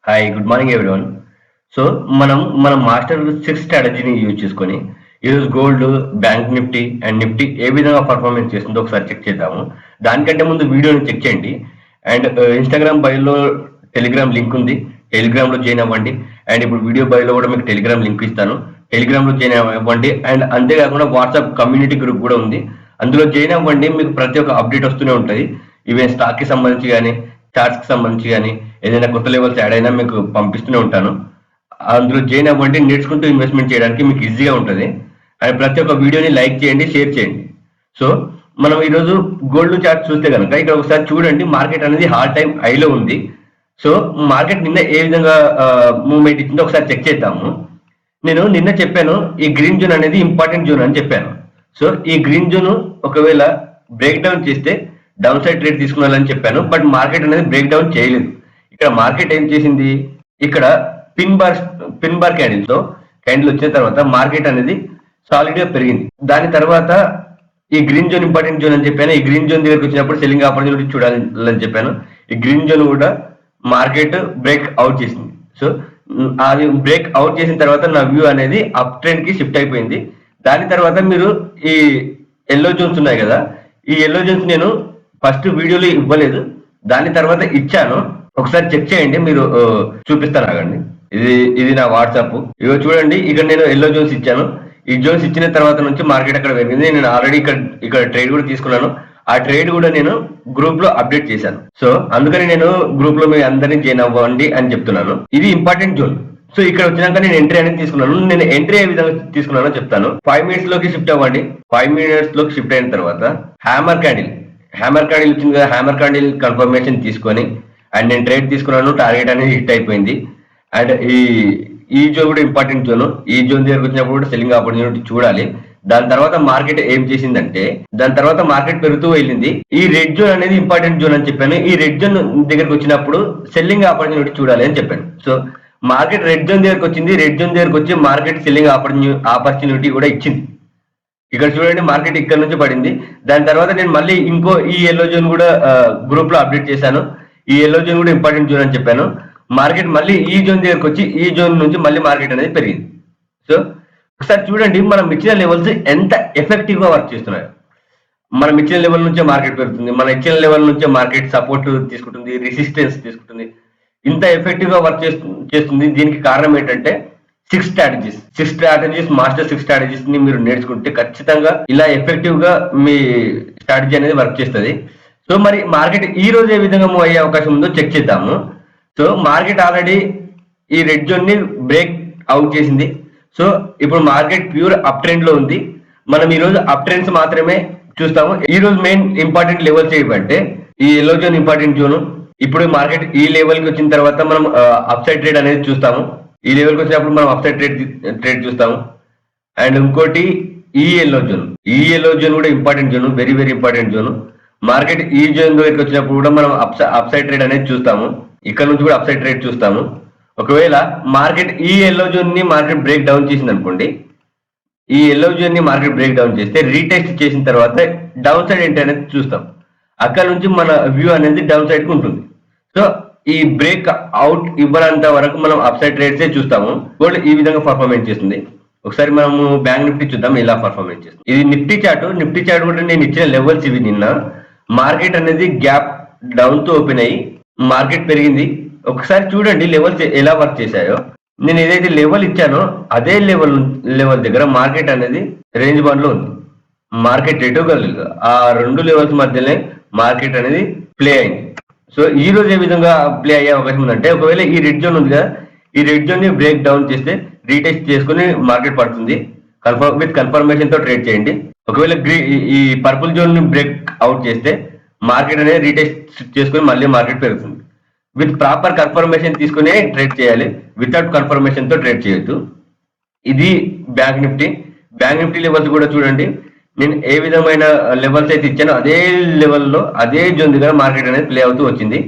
Hi good morning everyone. So మన master 6 స్ట్రాటజీని use చేసుకొని ఈరోజు gold, bank Nifty and Nifty ఏ విధంగా పర్ఫార్మెన్స్ చేస్తుందో ఒకసారి చెక్ చేద్దాము. దానికంటే ముందు వీడియోని చెక్ చేయండి. అండ్ ఇన్స్టాగ్రామ్ బయోలో టెలిగ్రామ్ లింక్ ఉంది, టెలిగ్రామ్లో జాయిన్ అవ్వండి. అండ్ ఇప్పుడు వీడియో బయోలో కూడా మీకు టెలిగ్రామ్ లింక్ ఇస్తాను, టెలిగ్రామ్లో జాయిన్ అవ్వండి. అండ్ అంతేకాకుండా వాట్సాప్ కమ్యూనిటీ గ్రూప్ కూడా ఉంది, అందులో జాయిన్ అవ్వండి. మీకు ప్రతి ఒక్క అప్డేట్ వస్తూనే ఉంటుంది. ఈవెన్ స్టాక్కి సంబంధించి కానీ, చార్ట్స్కి సంబంధించి కానీ, ఏదైనా కొత్త లెవెల్స్ యాడ్ అయినా మీకు పంపిస్తూనే ఉంటాను. అందులో జాయిన్ అవ్వండి. నేర్చుకుంటూ ఇన్వెస్ట్మెంట్ చేయడానికి మీకు ఈజీగా ఉంటుంది. అండ్ ప్రతి ఒక్క వీడియోని లైక్ చేయండి, షేర్ చేయండి. సో మనం ఈరోజు గోల్డ్ చార్ట్ చూస్తే కనుక ఇక్కడ ఒకసారి చూడండి, మార్కెట్ అనేది హాల్ టైమ్ హైలో ఉంది. సో మార్కెట్ నిన్న ఏ విధంగా మూవ్మెంట్ ఇచ్చిందో ఒకసారి చెక్ చేద్దాము. నేను నిన్న చెప్పాను ఈ గ్రీన్ జోన్ అనేది ఇంపార్టెంట్ జోన్ అని చెప్పాను. సో ఈ గ్రీన్ జోన్ ఒకవేళ బ్రేక్ డౌన్ చేస్తే డౌన్ సైడ్ ట్రేడ్ తీసుకున్నాలని చెప్పాను. బట్ మార్కెట్ అనేది బ్రేక్ డౌన్ చేయలేదు. ఇక్కడ మార్కెట్ ఏం చేసింది, ఇక్కడ పిన్ బార్ క్యాండిల్ వచ్చిన తర్వాత మార్కెట్ అనేది సాలిడ్ గా పెరిగింది. దాని తర్వాత ఈ గ్రీన్ జోన్ ఇంపార్టెంట్ జోన్ అని చెప్పాను. ఈ గ్రీన్ జోన్ దగ్గరకు వచ్చినప్పుడు సెల్లింగ్ ఆపర్చునిటీ చూడాలని చెప్పాను. ఈ గ్రీన్ జోన్ కూడా మార్కెట్ బ్రేక్ అవుట్ చేసింది. సో అది బ్రేక్ అవుట్ చేసిన తర్వాత నా వ్యూ అనేది అప్ ట్రెండ్ కి షిఫ్ట్ అయిపోయింది. దాని తర్వాత మీరు ఈ ఎల్లో జోన్స్ ఉన్నాయి కదా, ఈ ఎల్లో జోన్స్ నేను ఫస్ట్ వీడియోలో ఇవ్వలేదు, దాని తర్వాత ఇచ్చాను. ఒకసారి చెక్ చేయండి, మీరు చూపిస్తాను ఆగండి. ఇది నా వాట్సాప్. ఇగో చూడండి, ఇక్కడ నేను ఎల్లో జోన్స్ ఇచ్చాను. ఈ జోన్స్ ఇచ్చిన తర్వాత నుంచి మార్కెట్ అక్కడ పెరిగింది. నేను ఆల్రెడీ ఇక్కడ ట్రేడ్ కూడా తీసుకున్నాను. ఆ ట్రేడ్ కూడా నేను గ్రూప్ లో అప్డేట్ చేశాను. సో అందుకని నేను గ్రూప్ లో మీ అందరినీ జాయిన్ అవ్వండి అని చెప్తున్నాను. ఇది ఇంపార్టెంట్ జోన్. సో ఇక్కడ వచ్చినాక నేను ఎంట్రీ అనేది తీసుకున్నాను. నేను ఎంట్రీ ఏ విధంగా తీసుకున్నానో చెప్తాను. 5 minutes లోకి షిఫ్ట్ అవ్వండి. 5 minutes లోకి షిఫ్ట్ అయిన తర్వాత హ్యామర్ క్యాండిల్ వచ్చింది కదా, హ్యామర్ క్యాండిల్ కన్ఫర్మేషన్ తీసుకొని అండ్ నేను ట్రేడ్ తీసుకున్నాను. టార్గెట్ అనేది హిట్ అయిపోయింది. అండ్ ఈ జోన్ కూడా ఇంపార్టెంట్ జోన్. ఈ జోన్ దగ్గరకు వచ్చినప్పుడు కూడా సెల్లింగ్ ఆపర్చునిటీ చూడాలి. దాని తర్వాత మార్కెట్ ఏం చేసిందంటే, దాని తర్వాత మార్కెట్ పెరుగుతూ వెళ్ళింది. ఈ రెడ్ జోన్ అనేది ఇంపార్టెంట్ జోన్ అని చెప్పాను. ఈ రెడ్ జోన్ దగ్గరకు వచ్చినప్పుడు సెల్లింగ్ ఆపర్చునిటీ చూడాలి అని చెప్పాను. సో మార్కెట్ రెడ్ జోన్ దగ్గరకు వచ్చింది. రెడ్ జోన్ దగ్గరకు వచ్చి మార్కెట్ సెల్లింగ్ ఆపర్చునిటీ కూడా ఇచ్చింది. ఇక్కడ చూడండి, మార్కెట్ ఇక్కడ నుంచి పడింది. దాని తర్వాత నేను మళ్ళీ ఈ ఎల్లో జోన్ కూడా గ్రూప్ లో అప్డేట్ చేశాను. ఈ ఎల్లో జోన్ కూడా ఇంపార్టెంట్ జోన్ అని చెప్పాను. మార్కెట్ మళ్ళీ ఈ జోన్ దగ్గరకు వచ్చి ఈ జోన్ నుంచి మళ్ళీ మార్కెట్ అనేది పెరిగింది. సో ఒకసారి చూడండి, మనం ఇచ్చిన లెవెల్స్ ఎంత ఎఫెక్టివ్ గా వర్క్ చేస్తున్నాయో. మనం ఇచ్చిన లెవెల్ నుంచే మార్కెట్ పెరుగుతుంది, మన ఇచ్చిన లెవెల్ నుంచే మార్కెట్ సపోర్ట్ తీసుకుంటుంది, రెసిస్టెన్స్ తీసుకుంటుంది. ఇంత ఎఫెక్టివ్ గా వర్క్ చేస్తుంది. దీనికి కారణం ఏంటంటే 6 స్ట్రాటజీస్ మాస్టర్ 6 స్ట్రాటజీస్ ని మీరు నేర్చుకుంటే ఖచ్చితంగా ఇలా ఎఫెక్టివ్ గా మీ స్ట్రాటజీ అనేది వర్క్ చేస్తుంది. సో మరి మార్కెట్ ఈ రోజు ఏ విధంగా మూవ్ అయ్యే అవకాశం ఉందో చెక్ చేద్దాము. సో మార్కెట్ ఆల్రెడీ ఈ రెడ్ జోన్ ని బ్రేక్ అవుట్ చేసింది. సో ఇప్పుడు మార్కెట్ ప్యూర్ అప్ ట్రెండ్ లో ఉంది. మనం ఈ రోజు అప్ ట్రెండ్స్ మాత్రమే చూస్తాము. ఈ రోజు మెయిన్ ఇంపార్టెంట్ లెవెల్స్ ఏమంటే ఈ ఎల్లో జోన్ ఇంపార్టెంట్ జోన్. ఇప్పుడు మార్కెట్ ఈ లెవెల్ కి వచ్చిన తర్వాత మనం అప్ సైడ్ ట్రేడ్ అనేది చూస్తాము. ఈ లెవెల్కి వచ్చినప్పుడు మనం అప్ సైడ్ ట్రేడ్ చూస్తాము. అండ్ ఇంకోటి ఈ ఎల్లో జోన్ కూడా important zone, very very important zone. Market ఈ జోన్ దగ్గరికి వచ్చినప్పుడు కూడా మనం అప్ సైడ్ ట్రేడ్ అనేది చూస్తాము. ఇక్కడ నుంచి కూడా అప్ సైడ్ ట్రేడ్ చూస్తాము. ఒకవేళ మార్కెట్ ఈ ఎల్లో జోన్ ని మార్కెట్ బ్రేక్ డౌన్ చేసింది అనుకోండి, ఈ ఎల్లో జోన్ ని మార్కెట్ బ్రేక్ డౌన్ చేస్తే రీటెస్ట్ చేసిన తర్వాత డౌన్ సైడ్ ఏంటి అనేది చూస్తాం. అక్కడ నుంచి మన వ్యూ అనేది డౌన్ సైడ్ కి ఉంటుంది. సో ఈ బ్రేక్ అవుట్ ఇవ్వనంత వరకు మనం అప్ సైడ్ ట్రేడ్సే చూస్తాము. గోల్డ్ ఈ విధంగా పర్ఫార్మెన్స్ చేస్తుంది. ఒకసారి మనము బ్యాంక్ నిఫ్టీ చూద్దాం ఇలా పర్ఫార్మెన్స్ చేస్తుంది. ఇది నిఫ్టీ చార్ట్ కూడా నేను ఇచ్చిన లెవెల్స్ ఇవి. నిన్న మార్కెట్ అనేది గ్యాప్ డౌన్ తో ఓపెన్ అయ్యి మార్కెట్ పెరిగింది. ఒకసారి చూడండి లెవెల్స్ ఎలా వర్క్ చేశాయో. నేను ఏదైతే లెవెల్ ఇచ్చానో అదే లెవెల్ దగ్గర మార్కెట్ అనేది రేంజ్ బాండ్ లో ఉంది. మార్కెట్ ఎటు కలదు, ఆ 2 లెవెల్స్ మధ్యనే మార్కెట్ అనేది ప్లే అయింది. సో ఈ రోజు ఏ విధంగా ప్లే అయ్యే అవకాశం ఉందంటే, ఒకవేళ ఈ రెడ్ జోన్ ఉంది కదా, ఈ రెడ్ జోన్ ని బ్రేక్ డౌన్ చేస్తే రీటెస్ట్ చేసుకుని మార్కెట్ పడుతుంది. విత్ కన్ఫర్మేషన్ తో ట్రేడ్ చేయండి. ఒకవేళ ఈ పర్పుల్ జోన్ ని బ్రేక్ అవుట్ చేస్తే మార్కెట్ అనేది రీటెస్ట్ చేసుకుని మళ్ళీ మార్కెట్ పెరుగుతుంది. విత్ ప్రాపర్ కన్ఫర్మేషన్ తీసుకునే ట్రేడ్ చేయాలి, వితౌట్ కన్ఫర్మేషన్ తో ట్రేడ్ చేయొద్దు. ఇది బ్యాంక్ నిఫ్టీ లెవెల్స్ కూడా చూడండి. నేను ఏ విధమైన లెవెల్స్ అయితే ఇచ్చానో అదే లెవెల్లో అదే జోన్ దగ్గర మార్కెట్ అనేది ప్లే అవుతూ వచ్చింది.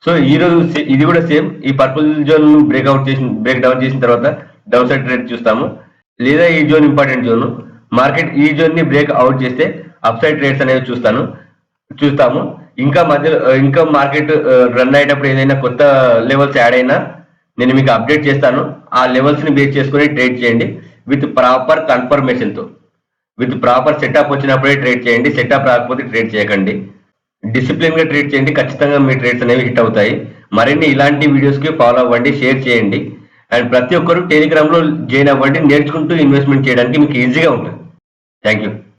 సో ఈ రోజు ఇది కూడా సేమ్. ఈ పర్పుల్ జోన్ బ్రేక్ డౌన్ చేసిన తర్వాత డౌన్ సైడ్ ట్రేడ్ చూస్తాము. లేదా ఈ జోన్ ఇంపార్టెంట్ జోన్, మార్కెట్ ఈ జోన్ ని బ్రేక్ అవుట్ చేస్తే అప్ సైడ్ ట్రేడ్స్ అనేవి చూస్తాము. ఇంకా మార్కెట్ రన్ అయ్యేటప్పుడు ఏదైనా కొత్త లెవెల్స్ యాడ్ అయినా నేను మీకు అప్డేట్ చేస్తాను. ఆ లెవెల్స్ ని బేస్ చేసుకుని ట్రేడ్ చేయండి విత్ ప్రాపర్ కన్ఫర్మేషన్ తో. విత్ ప్రాపర్ సెటప్ వచ్చినప్పుడే ట్రేడ్ చేయండి. సెటప్ రాకపోతే ట్రేడ్ చేయకండి. డిసిప్లిన్ గా ట్రేడ్ చేయండి. ఖచ్చితంగా మీ ట్రేడ్స్ అనేవి హిట్ అవుతాయి. మరిన్ని ఇలాంటి వీడియోస్ కి ఫాలో అవ్వండి, షేర్ చేయండి. అండ్ ప్రతి ఒక్కరు టెలిగ్రామ్ లో జాయిన్ అవ్వండి. నేర్చుకుంటూ ఇన్వెస్ట్మెంట్ చేయడానికి మీకు ఈజీగా ఉంటుంది. Thank you.